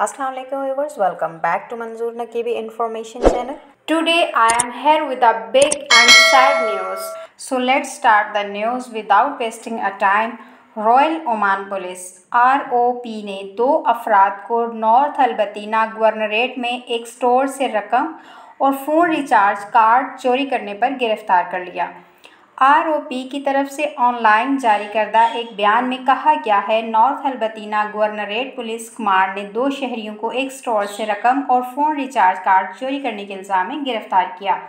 Assalamu alaikum viewers, welcome back to Manzoor Naqibi Information Channel. Today I am here with a big and sad news. So let's start the news without wasting a time. Royal Oman police ROP ने 2 अफराद को north अल्बतीना governorate में एक store से रकम और phone recharge card चोरी करने पर गिरफ्तार कर लिया। ROP की तरफ से ऑनलाइन जारी करदा एक बयान में कहा गया है, नॉर्थ अल्बतीना गवर्नरेट पुलिस कमांड ने 2 शहरियों को एक स्टोर से रकम और फ़ोन रिचार्ज कार्ड चोरी करने के इल्ज़ाम में गिरफ्तार किया।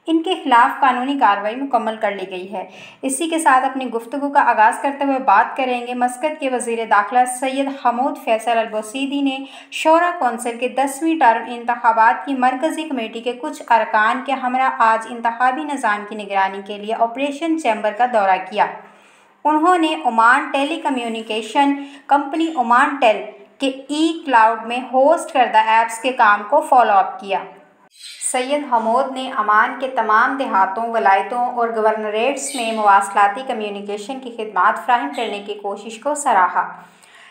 इनके खिलाफ कानूनी कार्रवाई मुकम्मल कर ली गई है। इसी के साथ अपनी गुफ्तगू का आगाज़ करते हुए बात करेंगे। मस्कत के वज़ीर दाखिला सैयद हमूद फैसल अल-बोसीदी ने शोरा कौंसिल के 10वीं टर्म इंतखाबात की मरकज़ी कमेटी के कुछ अरकान के हमरा आज इंतखाबी निज़ाम की निगरानी के लिए ऑपरेशन चैम्बर का दौरा किया। उन्होंने Oman telecommunication company Omantel के ई-क्लाउड में होस्ट करदा ऐप्स के काम को फॉलो अप किया। सैयद हमूद ने ओमान के तमाम देहातों, वलायतों और गवर्नरेट्स में मवासलाती कम्युनिकेशन की खिदमात फ़राहम करने की कोशिश को सराहा।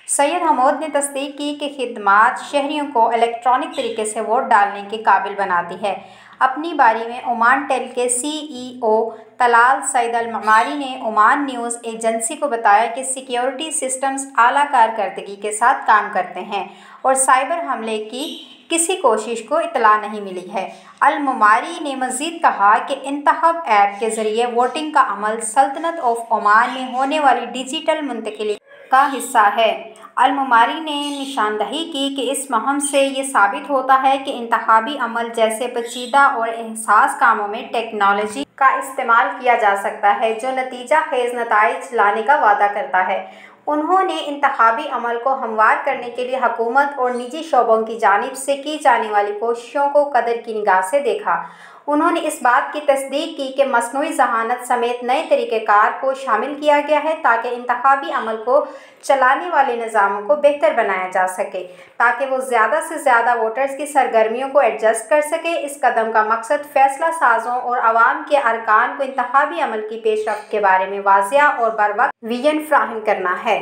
सैयद हमूद ने तस्दीक की कि खिदमात शहरियों को इलेक्ट्रॉनिक तरीके से वोट डालने के काबिल बनाती है। अपनी बारी में ओमान टेल के CEO तलाल सईद अल-ममारी ने ओमान न्यूज़ एजेंसी को बताया कि सिक्योरिटी सिस्टम्स आला कारकर्दगी के साथ काम करते हैं और साइबर हमले की किसी कोशिश को इतला नहीं मिली है। अल-ममारी ने मज़ीद कहा कि इंतखाब ऐप के ज़रिए वोटिंग का अमल सल्तनत ऑफ ओमान में होने वाली डिजिटल मुंतकिली का हिस्सा है। अल-ममारी ने निशानदही की कि इस मुहिम से ये साबित होता है कि इंतखाबी अमल जैसे पेचीदा और हसास कामों में टेक्नोलॉजी का इस्तेमाल किया जा सकता है, जो नतीजा खेज़ नताइज लाने का वादा करता है। उन्होंने इंतखाबी अमल को हमवार करने के लिए हुकूमत और निजी शोबों की जानिब से की जाने वाली कोशिशों को कदर की निगाह से देखा। उन्होंने इस बात की तस्दीक की कि मसनूई ज़हानत समेत नए तरीक़ेकार को शामिल किया गया है ताकि इंतखाबी अमल को चलाने वाले निज़ामों को बेहतर बनाया जा सके, ताकि वो ज़्यादा से ज़्यादा वोटर्स की सरगर्मियों को एडजस्ट कर सके। इस कदम का मकसद फैसला साजों और आवाम के अरकान को इंतखाबी अमल की पेशरफ्त के बारे में वाज़िया और बरवक्त विजन फ्राहम करना है।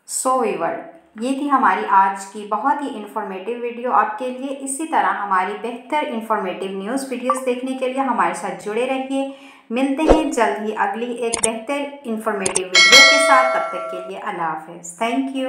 सो व्यूअर, ये थी हमारी आज की बहुत ही इंफॉर्मेटिव वीडियो आपके लिए। इसी तरह हमारी बेहतर इंफॉर्मेटिव न्यूज़ वीडियोस देखने के लिए हमारे साथ जुड़े रहिए। मिलते हैं जल्द ही अगली एक बेहतर इंफॉर्मेटिव वीडियो के साथ। तब तक के लिए अल्लाह हाफ़िज़। Thank you.